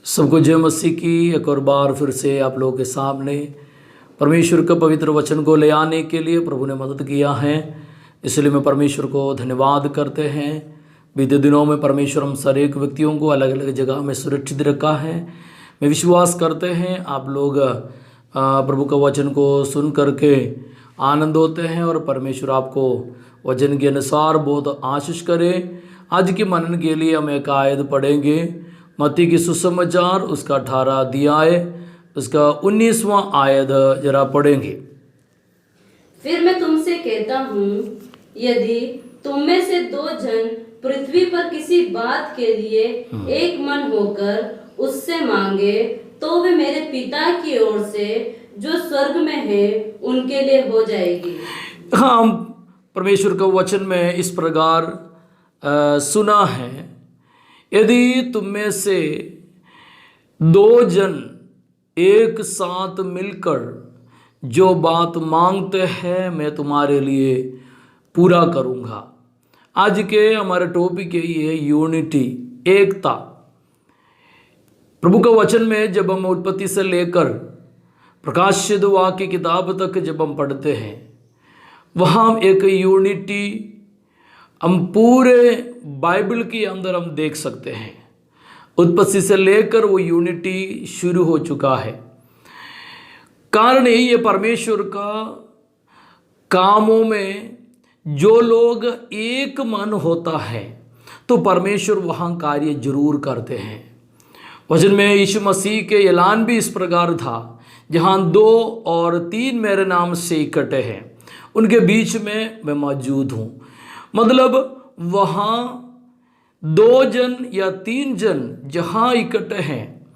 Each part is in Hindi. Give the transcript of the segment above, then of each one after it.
सबको जय मसीह की एक और बार फिर से आप लोगों के सामने परमेश्वर के पवित्र वचन को ले आने के लिए प्रभु ने मदद किया है। इसलिए मैं परमेश्वर को धन्यवाद करते हैं। बीते दिनों में परमेश्वर हम सर एक व्यक्तियों को अलग अलग जगह में सुरक्षित रखा है। मैं विश्वास करते हैं आप लोग प्रभु का वचन को सुन करके आनंद होते हैं और परमेश्वर आपको वचन के अनुसार बहुत आशीष करे। आज के मनन के लिए हम एक आयत पढ़ेंगे, मत्ती की सुसमाचार उसका 18 अध्याय उसका 19वां आयत जरा पढ़ेंगे। फिर मैं तुमसे कहता हूँ, यदि तुम में से दो जन पृथ्वी पर किसी बात के लिए एक मन होकर उससे मांगे, तो वे मेरे पिता की ओर से जो स्वर्ग में है उनके लिए हो जाएगी। हाँ, परमेश्वर का वचन में इस प्रकार सुना है, यदि तुम में से दो जन एक साथ मिलकर जो बात मांगते हैं मैं तुम्हारे लिए पूरा करूँगा। आज के हमारे टॉपिक यही है, यूनिटी, एकता। प्रभु का वचन में जब हम उत्पत्ति से लेकर प्रकाशित वाक्य की किताब तक जब हम पढ़ते हैं, वहाँ एक यूनिटी हम पूरे बाइबल के अंदर हम देख सकते हैं। उत्पत्ति से लेकर वो यूनिटी शुरू हो चुका है। कारण यही है, परमेश्वर का कामों में जो लोग एक मन होता है तो परमेश्वर वहाँ कार्य जरूर करते हैं। वचन में यीशु मसीह के ऐलान भी इस प्रकार था, जहाँ 2 और 3 मेरे नाम से इकट्ठे हैं उनके बीच में मैं मौजूद हूँ। मतलब वहाँ 2 जन या 3 जन जहाँ इकट्ठे हैं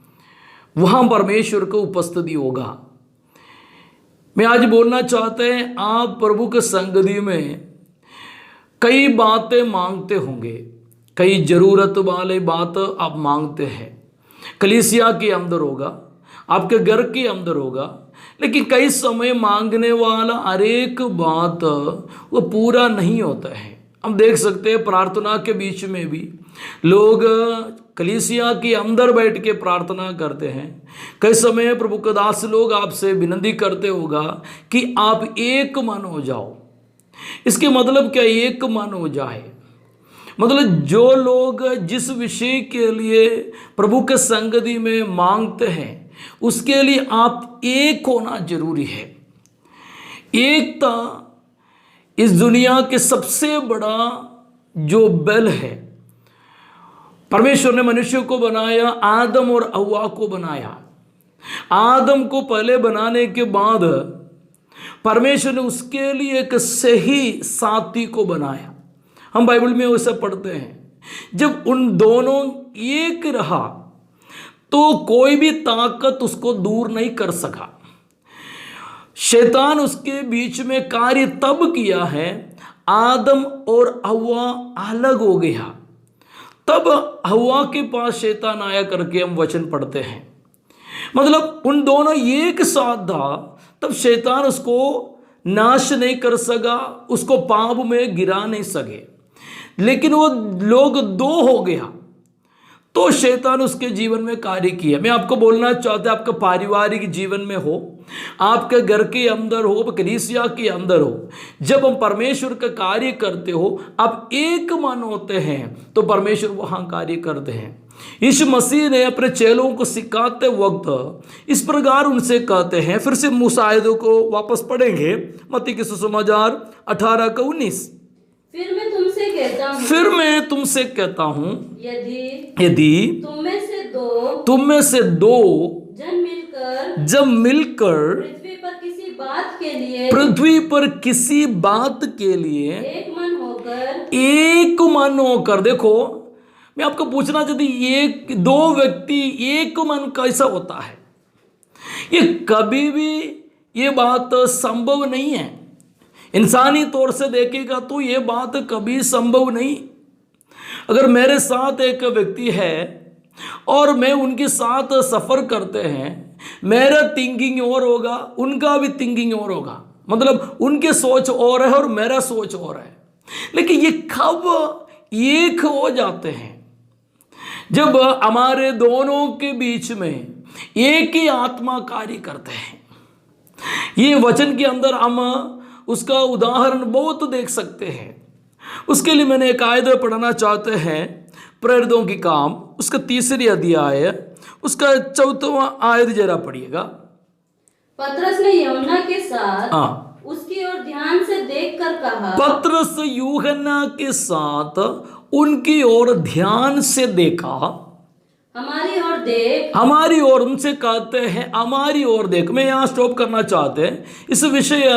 वहाँ परमेश्वर को उपस्थिति होगा। मैं आज बोलना चाहते हैं, आप प्रभु के संगति में कई बातें मांगते होंगे, कई ज़रूरत वाले बात आप मांगते हैं। कलीसिया के अंदर होगा, आपके घर के अंदर होगा, लेकिन कई समय मांगने वाला हर एक बात वो पूरा नहीं होता है। हम देख सकते हैं प्रार्थना के बीच में भी लोग कलीसिया के अंदर बैठ के प्रार्थना करते हैं। कई समय प्रभु के दास लोग आपसे विनती करते होगा कि आप एक मन हो जाओ। इसके मतलब क्या, एक मन हो जाए मतलब जो लोग जिस विषय के लिए प्रभु के संगति में मांगते हैं उसके लिए आप एक होना जरूरी है। एकता इस दुनिया के सबसे बड़ा जो बल है। परमेश्वर ने मनुष्य को बनाया, आदम और हव्वा को बनाया। आदम को पहले बनाने के बाद परमेश्वर ने उसके लिए एक सही साथी को बनाया। हम बाइबल में वैसे पढ़ते हैं, जब उन दोनों एक रहा तो कोई भी ताकत उसको दूर नहीं कर सका। शैतान उसके बीच में कार्य तब किया है, आदम और हव्वा अलग हो गया तब हव्वा के पास शैतान आया करके हम वचन पढ़ते हैं। मतलब उन दोनों एक साथ था, तब शैतान उसको नाश नहीं कर सका, उसको पाप में गिरा नहीं सके। लेकिन वो लोग 2 हो गया तो शैतान उसके जीवन में कार्य किया। मैं आपको बोलना चाहता हूं, आपका पारिवारिक जीवन में हो, आपके घर के अंदर हो, कलीसिया के अंदर हो, जब हम परमेश्वर का कार्य करते हो, आप एक मन होते हैं तो परमेश्वर वहाँ कार्य करते हैं। यीशु मसीह ने अपने चेलों को सिखाते वक्त इस प्रकार उनसे कहते हैं। फिर से मुसायदों को वापस पढ़ेंगे, मत्ती के सुसमाचार 18 का 19। फिर मैं तुमसे कहता हूँ, यदि तुम में से दो जब मिलकर पृथ्वी पर किसी बात के लिए एक मन होकर देखो, मैं आपको पूछना चाहती, 1-2 व्यक्ति एक मन कैसा होता है? ये कभी भी ये बात संभव नहीं है। इंसानी तौर से देखेगा तो ये बात कभी संभव नहीं। अगर मेरे साथ एक व्यक्ति है और मैं उनके साथ सफ़र करते हैं, मेरा थिंकिंग और होगा, उनका भी थिंकिंग और होगा। मतलब उनके सोच और है और मेरा सोच और है, लेकिन ये कब एक हो जाते हैं जब हमारे दोनों के बीच में एक ही आत्मा कार्य करते हैं, ये वचन के अंदर हम उसका उदाहरण बहुत देख सकते हैं। उसके लिए मैंने एक आयत पढ़ना चाहते हैं, प्रेरितों की काम उसका 3 अध्याय उसका 4वां आयत जरा पढ़िएगा। पतरस ने यूहन्ना के साथ हाँ, उसकी ओर ध्यान से देखकर कहा, पतरस यूहन्ना के साथ उनकी ओर ध्यान से देखा, हमारी ओर देख। हमारी ओर, उनसे कहते हैं हमारी ओर देख। मैं यहाँ स्टॉप करना चाहते हैं, इस विषय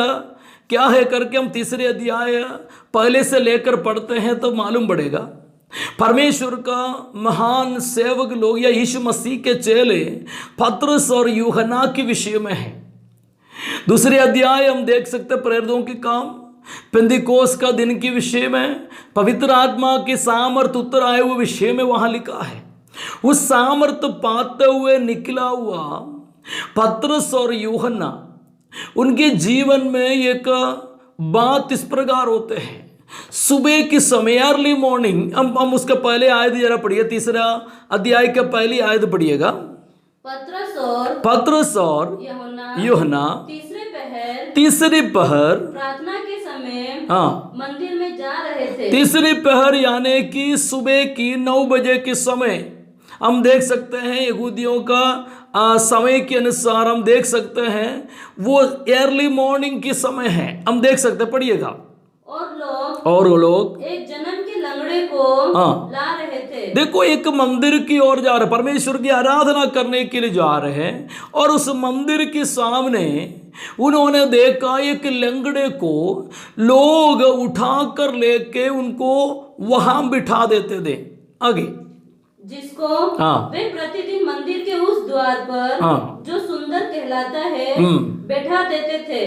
क्या है करके हम 3 अध्याय पहले से लेकर पढ़ते हैं तो मालूम पड़ेगा। परमेश्वर का महान सेवक लोग या यीशु मसीह के चेले पतरस और यूहन्ना के विषय में है। 2 अध्याय हम देख सकते हैं प्रेरितों के काम, पेंतिकोस्त का दिन के विषय में, पवित्र आत्मा के सामर्थ उतर आए हुए विषय में वहां लिखा है। उस सामर्थ पाते हुए निकला हुआ पतरस और यूहन्ना, उनके जीवन में एक बात इस प्रकार होते हैं। सुबह के समय, अर्ली मॉर्निंग, हम उसका पहले आयत जरा पढ़िए, 3 अध्याय का पहली आयत पढ़िएगा। पतरस और यूहन्ना तीसरी पहर प्रार्थना के समय हाँ, मंदिर में जा रहे थे। तीसरी पहर यानी कि सुबह की 9 बजे के समय हम देख सकते हैं। यहूदियों का समय के अनुसार हम देख सकते हैं वो अर्ली मॉर्निंग के समय है, हम देख सकते हैं, पढ़िएगा। और वो लोग एक जन्म के लंगड़े को ला रहे थे। देखो, एक मंदिर की ओर जा रहे, परमेश्वर की आराधना करने के लिए जा रहे हैं, और उस मंदिर के सामने उन्होंने देखा एक लंगड़े को लोग उठा कर लेके उनको वहां बिठा देते थे आगे, जिसको वे प्रतिदिन मंदिर के उस द्वार पर जो सुंदर कहलाता है बैठा देते थे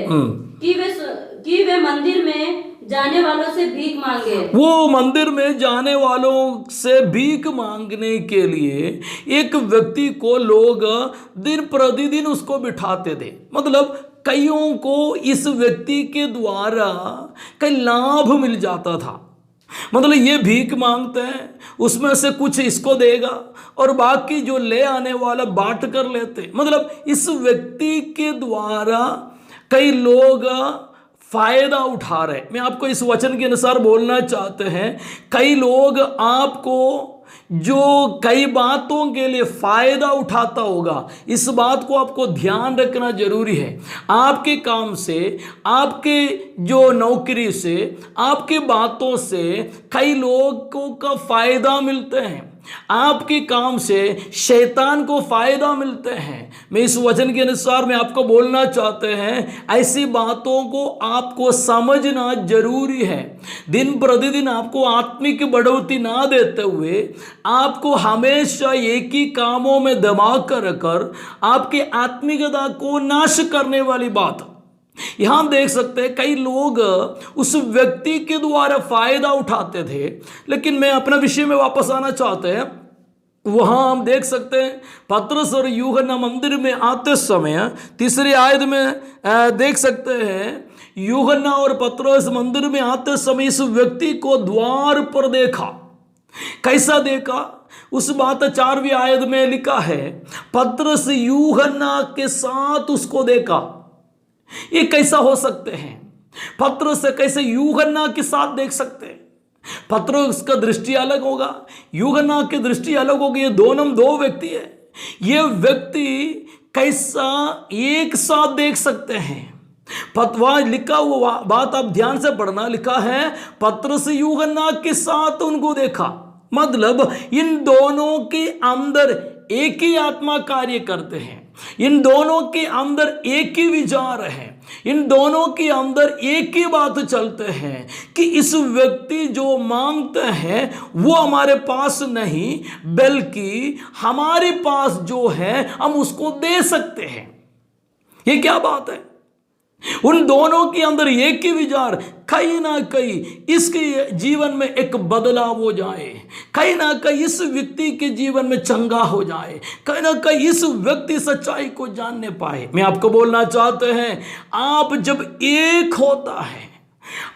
कि वे मंदिर में जाने वालों से भीख मांगे। वो मंदिर में जाने वालों से भीख मांगने के लिए एक व्यक्ति को लोग दिन प्रतिदिन उसको बिठाते थे। मतलब कईयों को इस व्यक्ति के द्वारा कई लाभ मिल जाता था। मतलब ये भीख मांगते हैं, उसमें से कुछ इसको देगा और बाकी जो ले आने वाला बांट कर लेते। मतलब इस व्यक्ति के द्वारा कई लोग फायदा उठा रहे। मैं आपको इस वचन के अनुसार बोलना चाहते हैं, कई लोग आपको जो कई बातों के लिए फायदा उठाता होगा, इस बात को आपको ध्यान रखना जरूरी है। आपके काम से, आपके जो नौकरी से, आपके बातों से कई लोगों का फायदा मिलते हैं। आपके काम से शैतान को फायदा मिलते हैं। मैं इस वचन के अनुसार मैं आपको बोलना चाहते हैं, ऐसी बातों को आपको समझना जरूरी है। दिन प्रतिदिन आपको आत्मिक बढ़ोतरी ना देते हुए आपको हमेशा एक ही कामों में दिमाग कर रखकर आपकी आत्मिकता को नाश करने वाली बात यहां देख सकते हैं। कई लोग उस व्यक्ति के द्वारा फायदा उठाते थे। लेकिन मैं अपना विषय में वापस आना चाहते हैं। वहां हम देख सकते हैं पतरस और यूहन्ना मंदिर में आते समय 3 आयत में देख सकते हैं, यूहन्ना और पतरस मंदिर में आते समय इस व्यक्ति को द्वार पर देखा। कैसा देखा? उस बात 4वीं आयत में लिखा है, पतरस यूहन्ना के साथ उसको देखा। ये कैसा हो सकते हैं? पतरस से कैसे यूहन्ना के साथ देख सकते हैं? पतरस का दृष्टि अलग होगा, यूहन्ना की दृष्टि अलग होगी। ये दोनों दो व्यक्ति है। ये व्यक्ति कैसा एक साथ देख सकते हैं? वहां लिखा हुआ बात आप ध्यान से पढ़ना, लिखा है पतरस यूहन्ना के साथ उनको देखा। मतलब इन दोनों के अंदर एक ही आत्मा कार्य करते हैं, इन दोनों के अंदर एक ही विचार है, इन दोनों के अंदर एक ही बात चलते हैं कि इस व्यक्ति जो मांगते हैं वो हमारे पास नहीं, बल्कि हमारे पास जो है हम उसको दे सकते हैं। ये क्या बात है? उन दोनों के अंदर एक ही विचार, कहीं ना कहीं इसके जीवन में एक बदलाव हो जाए, कहीं ना कहीं इस व्यक्ति के जीवन में चंगा हो जाए, कहीं ना कहीं इस व्यक्ति सच्चाई को जानने पाए। मैं आपको बोलना चाहते हैं, आप जब एक होता है,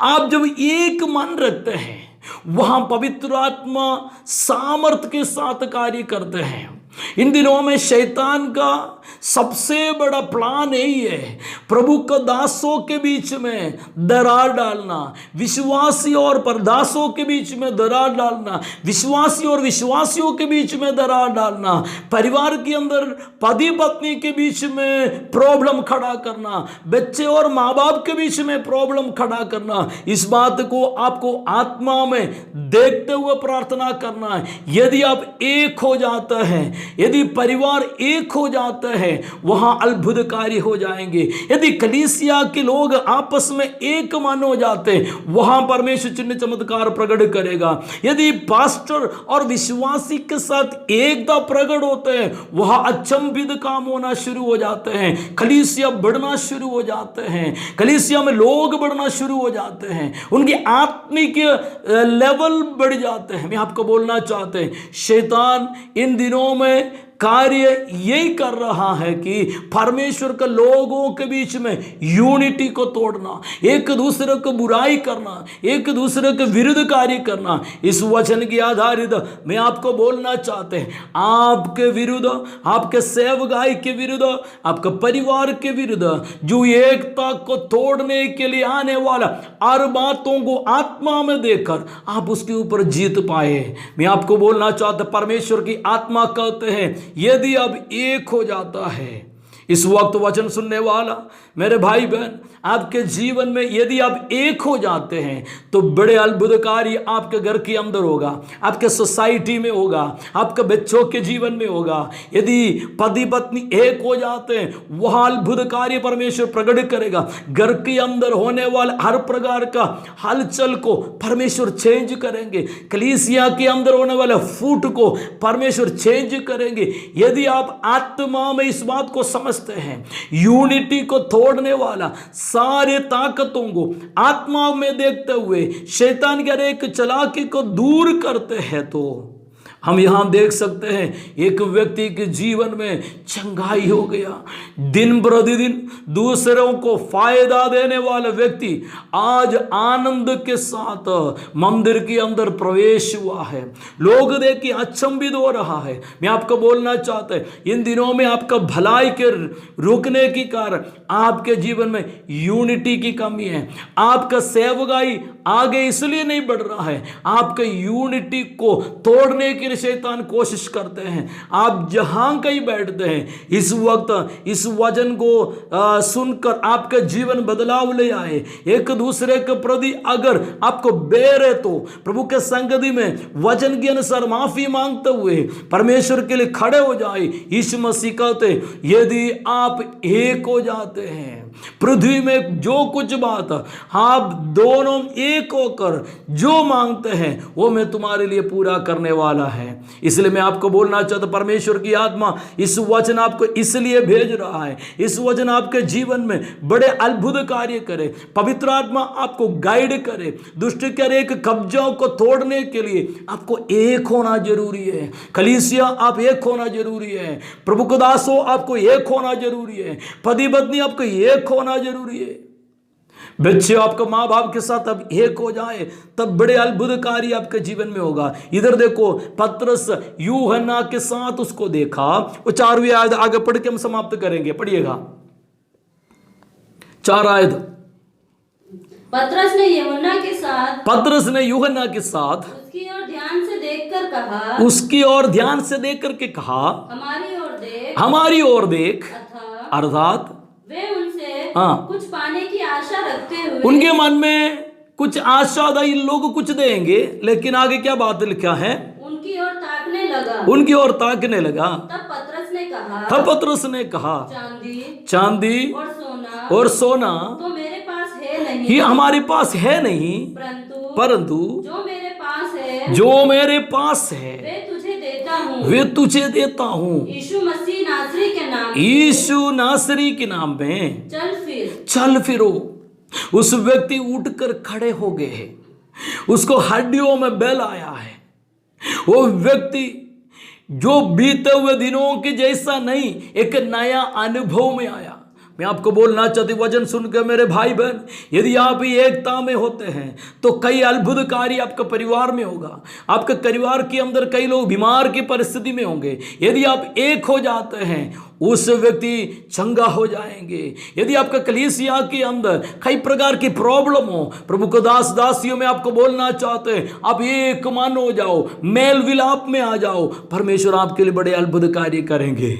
आप जब एक मन रखते हैं, वहां पवित्र आत्मा सामर्थ के साथ कार्य करते हैं। इन दिनों में शैतान का सबसे बड़ा प्लान यही है, प्रभु के दासों के बीच में दरार डालना, विश्वासी और परदासों के बीच में दरार डालना, विश्वासी और विश्वासियों के बीच में दरार डालना, परिवार के अंदर पति पत्नी के बीच में प्रॉब्लम खड़ा करना, बच्चे और माँ बाप के बीच में प्रॉब्लम खड़ा करना। इस बात को आपको आत्मा में देखते हुए प्रार्थना करना है। यदि आप एक हो जाते हैं, यदि परिवार एक हो जाते हैं, वहां अद्भुतकारी हो जाएंगे। यदि कलीसिया के लोग आपस में एक मन हो जाते, वहां परमेश्वर चिन्ह चमत्कार प्रकट करेगा। यदि पास्टर और विश्वासी के साथ एकता प्रकट होते हैं, वहां अचंभित काम होना शुरू हो जाते हैं, कलीसिया बढ़ना शुरू हो जाते हैं, कलीसिया में लोग बढ़ना शुरू हो जाते हैं, उनकी आत्मिक लेवल बढ़ जाते हैं। मैं आपको बोलना चाहते हैं, शैतान इन दिनों में कार्य यही कर रहा है कि परमेश्वर के लोगों के बीच में यूनिटी को तोड़ना, एक दूसरे को बुराई करना, एक दूसरे के विरुद्ध कार्य करना। इस वचन की आधारित मैं आपको बोलना चाहते हैं, आपके विरुद्ध, आपके सेवकाई के विरुद्ध, आपके परिवार के विरुद्ध जो एकता को तोड़ने के लिए आने वाला हर बातों को आत्मा में देखकर आप उसके ऊपर जीत पाए। मैं आपको बोलना चाहता, परमेश्वर की आत्मा कहते हैं, यदि अब एक हो जाता है, इस वक्त वचन सुनने वाला मेरे भाई बहन, आपके जीवन में यदि आप एक हो जाते हैं तो बड़े अद्भुत कार्य आपके घर के अंदर होगा, आपके सोसाइटी में होगा, आपके बच्चों के जीवन में होगा। यदि पति पत्नी एक हो जाते हैं, वह अद्भुत कार्य परमेश्वर प्रकट करेगा। घर के अंदर होने वाले हर प्रकार का हलचल को परमेश्वर चेंज करेंगे, कलीसिया के अंदर होने वाले फूट को परमेश्वर चेंज करेंगे। यदि आप आत्मा में इस बात को समझते हैं, यूनिटी को तोड़ने वाला सारे ताकतों को आत्मा में देखते हुए शैतान के एक चालाकी को दूर करते हैं, तो हम यहां देख सकते हैं एक व्यक्ति के जीवन में चंगाई हो गया। दिन प्रतिदिन दूसरों को फायदा देने वाला व्यक्ति आज आनंद के साथ मंदिर के अंदर प्रवेश हुआ है। लोग देखिए अचंभित हो रहा है। मैं आपको बोलना चाहता हूं, इन दिनों में आपका भलाई के रुकने के कारण आपके जीवन में यूनिटी की कमी है। आपका सेवकाई आगे इसलिए नहीं बढ़ रहा है, आपके यूनिटी को तोड़ने के शैतान कोशिश करते हैं। आप जहां कहीं बैठते हैं, इस वक्त इस वचन को सुनकर आपका जीवन बदलाव ले आए। एक दूसरे के प्रति अगर आपको बैर है, तो प्रभु के संगति में वचन के अनुसार माफी मांगते हुए परमेश्वर के लिए खड़े हो जाए। यीशु मसीह कहते, यदि आप एक हो जाते हैं, पृथ्वी में जो कुछ बात आप दोनों एक होकर जो मांगते हैं, वो मैं तुम्हारे लिए पूरा करने वाला है। इसलिए मैं आपको बोलना चाहता, परमेश्वर की आत्मा इस वचन आपको इसलिए भेज रहा है, इस वचन आपके जीवन में बड़े अद्भुत कार्य करे। पवित्र आत्मा आपको गाइड करे, दुष्ट के एक कब्जाओं को तोड़ने के लिए आपको एक होना जरूरी है। कलीसिया आप एक होना जरूरी है, प्रभु के दासों आपको एक होना जरूरी है, पति पत्नी आपको एक होना जरूरी है, बच्चे आपको माँ बाप के साथ अब एक हो जाए, तब बड़े अद्भुत कार्य आपके जीवन में होगा। इधर देखो, पतरस यूहन्ना के साथ उसको देखा। वो 4वीं आयत आगे पढ़ के हम समाप्त करेंगे, पढ़िएगा 4 आयत। पतरस ने यूहन्ना के साथ उसकी ओर ध्यान से देखकर के कहा, हमारी ओर देख। अर्थात वे उनसे कुछ पाने की आशा रखते हुए, उनके मन में कुछ आशा था, इन लोग कुछ देंगे, लेकिन आगे क्या बात लिखा है, उनकी ओर ताकने लगा। तब पतरस ने कहा, चांदी और सोना तो मेरे पास है नहीं, ये हमारे पास है नहीं, परंतु जो मेरे पास है वे तुझे देता हूँ। यीशु नासरी के नाम में चल फिरो। उस व्यक्ति उठकर खड़े हो गए, उसको हड्डियों में बल आया है। वो व्यक्ति जो बीते हुए दिनों के जैसा नहीं, एक नया अनुभव में आया। मैं आपको बोलना चाहती वचन सुनकर मेरे भाई बहन, यदि आप एकता में होते हैं तो कई अद्भुत कार्य आपके परिवार में होगा। आपके परिवार के अंदर कई लोग बीमार की परिस्थिति में होंगे। यदि आप एक हो जाते हैं उस व्यक्ति चंगा हो जाएंगे। यदि आपका कलीसिया के अंदर कई प्रकार की प्रॉब्लम हो, प्रभु को दास दासियों में आपको बोलना चाहते हैं, आप एक मन हो जाओ, मेल विलाप में आ जाओ, परमेश्वर आपके लिए बड़े अद्भुत कार्य करेंगे।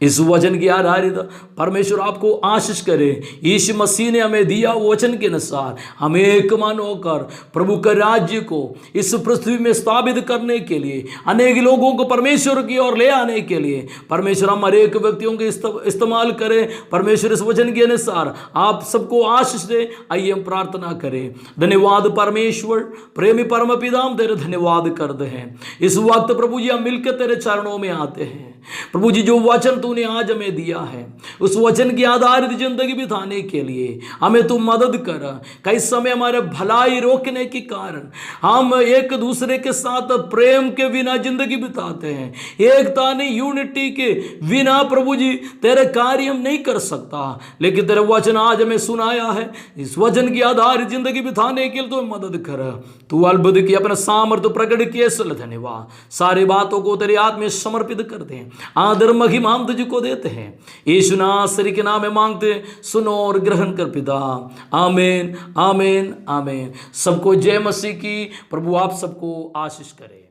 इस वचन की आधारित परमेश्वर आपको आशीष करे। यीशु मसीह ने हमें दिया वचन के अनुसार हम एक मन होकर प्रभु के राज्य को इस पृथ्वी में स्थापित करने के लिए, अनेक लोगों को परमेश्वर की ओर ले आने के लिए परमेश्वर हम हर एक व्यक्तियों के इस्तेमाल करें। परमेश्वर इस वचन के अनुसार आप सबको आशीष दे। आइए हम प्रार्थना करें। धन्यवाद परमेश्वर, प्रेमी परम पिता, हम तेरे धन्यवाद करते हैं। इस वक्त प्रभु जी हम मिलकर तेरे चरणों में आते हैं। प्रभु जी जो वचन तूने आज हमें दिया है उस वचन की आधारित जिंदगी बिताने के लिए हमें तू मदद कर। कई समय हमारे भलाई रोकने के कारण हम एक दूसरे के साथ प्रेम के बिना जिंदगी बिताते हैं। एकता नहीं, यूनिटी के बिना प्रभु जी तेरे कार्य हम नहीं कर सकता। लेकिन तेरे वचन आज हमें सुनाया है, इस वचन की आधारित जिंदगी बिताने के लिए तो मदद कर। तू अद्भुत की अपना सामर्थ्य प्रकट किए, इसलिए धन्यवाद। सारी बातों को तेरे हाथ में समर्पित करते हैं। आदर महिमा हम तुझको देते हैं। यीशु नासरी के नाम में मांगते, सुनो और ग्रहण कर पिता। आमीन, आमीन, आमीन। सबको जय मसीह की। प्रभु आप सबको आशीष करे।